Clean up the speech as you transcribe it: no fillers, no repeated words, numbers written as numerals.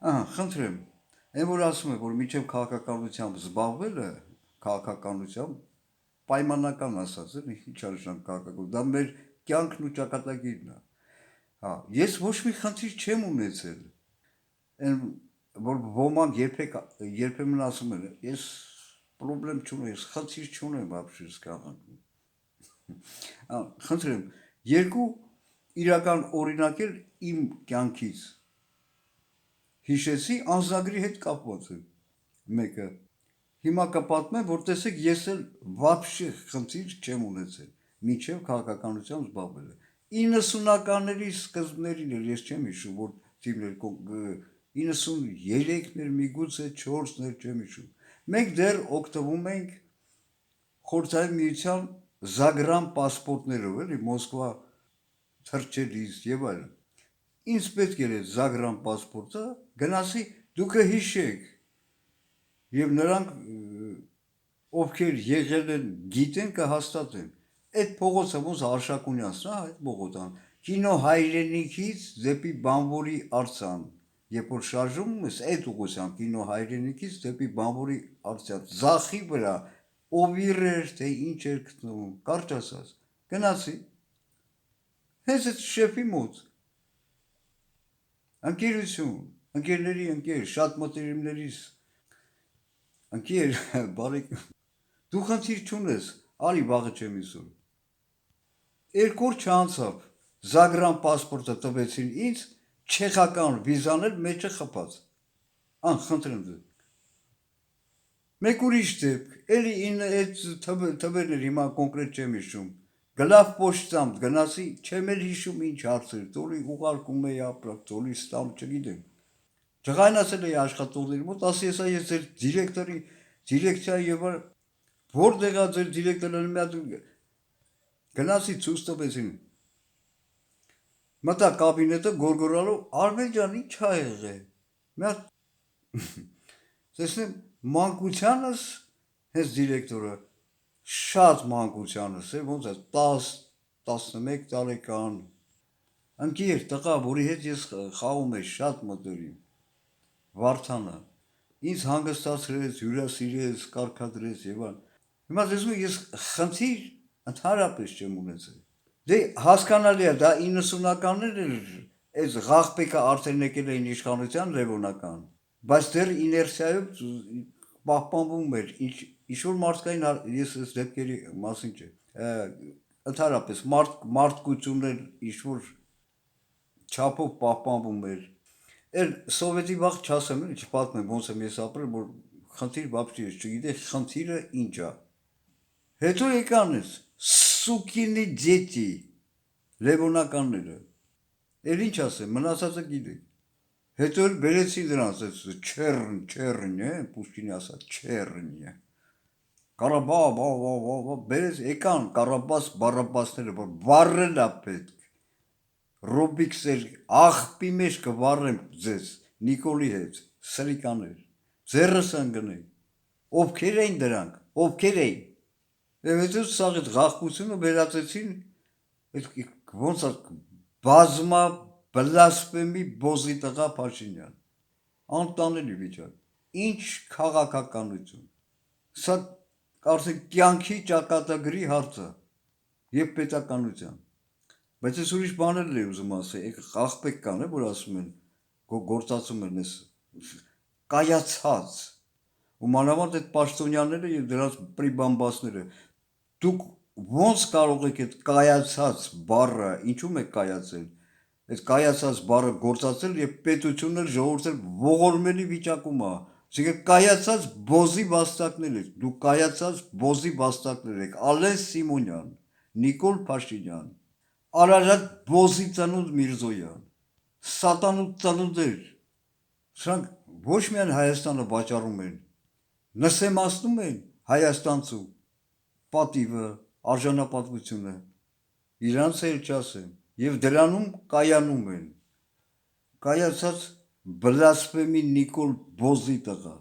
Խնդրեմ, այն որ ասում է, որ միջև քաղաքականությամբ զբաղվելը, քաղաքականությամբ պայմանական ասած է, ինչ արժան քաղաքական, դա մեր կյանքն ու ճակատագիրն է։ Ես ոչ մի խնդիր չեմ ունեցել, այն որ ոմանք երբեմն ասում են, ես պրոբլեմ չունեմ, ես խնդիր չունեմ вообще с քաղաքում։ Խնդրեմ, երկու իրական օրինակ էլ իմ կյանքից հիշեցի անձնագրի հետ կապված է մեկը։ Հիմա կպատմեմ, որ տեսեք, ես էլ вообще խնդիր չեմ ունեցել մինչև քաղաքականությամբ զբաղվելը։ 90-ականների սկզբներին էլ ես չեմ հիշում, որ թիմներ 93-ներ, միգուցե 4-ներ չեմ հիշում։ Մենք դեռ օգտվում ենք Խորհրդային Միության Զագրան պասպորտներով, էլի Մոսկվա թռչելիս եւ այլն։ Ինձ պետք էր այդ Զագրան պասպորտը, գնացի դուք հիշեք, եւ նրանք ովքեր եղել են գիտեն կհաստատեն։ Այդ փողոցը ոնց Արշակունյանցն է, այդ փողոցան։ Կինո հայրենիքից դեպի Բանվորի արձան, երբ որ շարժում ես այդ ուղղությամբ կինո հայրենիքից դեպի Բանվորի արձան, ձախի վրա օվիր էր, թե ինչ էր գտնվում, կարճ ասած։ Գնացի։ Հենց այդ շեփի մոտ ընկերություն, ընկերների ընկեր, շատ մտերիմներիս ընկեր, բարեկամ, դու խնդիր չունես, արի վաղը չեմ իսում։ Երկու օր չանցավ, Զագրան պասպորտը տվեցին ինձ, չեխական վիզան էլ մեջը խփած։ Խնդրեմ դու։ Մեկ ուրիշ դեպք, էլի այդ թվերներ հիմա կոնկրետ չեմ հիշում։ Գլավ պոչտամ գնացի, չեմ էլ հիշում ինչ հարցեր, տոլի ուղարկում էի ապրակ, տոլի ստամ չգիտեմ։ Ջղայնացել էի աշխատողների մոտ, ասի եսա ես ձեր դիրեկտորի, դիրեկցիայի եւ որտեղ է ձեր դիրեկտորը մի հատ գնացի ցույց տվեցին։ Մտա կաբինետը գորգորալով, Արմեն ջան, ինչ ա եղել։ Մի հատ տեսնեմ մանկությանս հենց դիրեկտորը շատ մանկությանս է, ոնց է 10-11 տարեկան ընկեր տղա, որի հետ ես խաղում էի շատ մտերիմ Վարդանը ինձ հանգստացրեց, հյուրասիրեց, կարգադրեց եւ այլն։ Հիմա տեսնում ես խնդիր ընդհանրապես չեմ ունեցել։ Դե հասկանալի է, դա 90-ականներ էր, այս Ղախպեկը արդեն եկել էին իշխանության Լևոնական, բայց դեռ իներցիայով պահպանվում էր, ինչ-որ մարդկային ես այս դեպքերի մասին չէ, ընդհանրապես մարդկություններ ինչ-որ չափով պահպանվում էր, էլ սովետի վաղ չասեմ, չպատմեմ ոնց եմ ես ապրել, որ խնդիր բապշի ես չգիտե, խնդիրը ինչ է, հետո եկան ես, սուկինի ձետի, լևոնականները, էլ ինչ ասեմ, մնացածը գիտեք, հետո էլ բերեցին դրանց, չերն է, Պուշկինի ասած, չերն է, Կարաբա, բերեց, եկան Կարաբաս, Բարաբասները, որ վառել է պետք, Ռոբիքսեր, աղբի մեջ կվառեմ ձեզ, Նիկոլի հետ, սրիկաներ, ձերս ընգնեք, ովքեր էին դրանք, ովքեր էին, եւ հետո սաղ այդ ղախկությունը վերածեցին, ոնց է, բազմա բլասֆեմի բոզի տղա Փաշինյան, անտանելի վիճակ, ինչ քաղաքականություն, սա կարծեք կյանքի ճակատագրի հարց է եւ պետականության, բայց ես ուրիշ բաներ էի ուզում ասել, Ղախպեկ կան, որ ասում են, գործածում են ես կայացած, ու մանավանդ այդ պաշտոնյաները եւ դրանց պրիբամբասները, դուք ոնց կարող եք այդ կայացած բառը, ինչու՞մ եք կայացել, այդ կայացած բառը գործածել եւ պետությունն ժողովուրդը ողորմելի վիճակում է, այսինքն կայացած բոզի վաստակներ եք, դուք կայացած բոզի վաստակներ եք, Ալեն Սիմոնյան, Նիկոլ Փաշինյան, Արարատ բոզի ծնունդ Միրզոյան, Սատանու ծնունդեր, սրանք ոչ միայն Հայաստանը վաճառում են, նսեմացնում են հայաստանցու պատիվը, արժանապատվությունը, իրանց էլ չասեմ, եւ դրանում կայանում են, կայացած բլասֆեմի Նիկոլ բոզի տղա,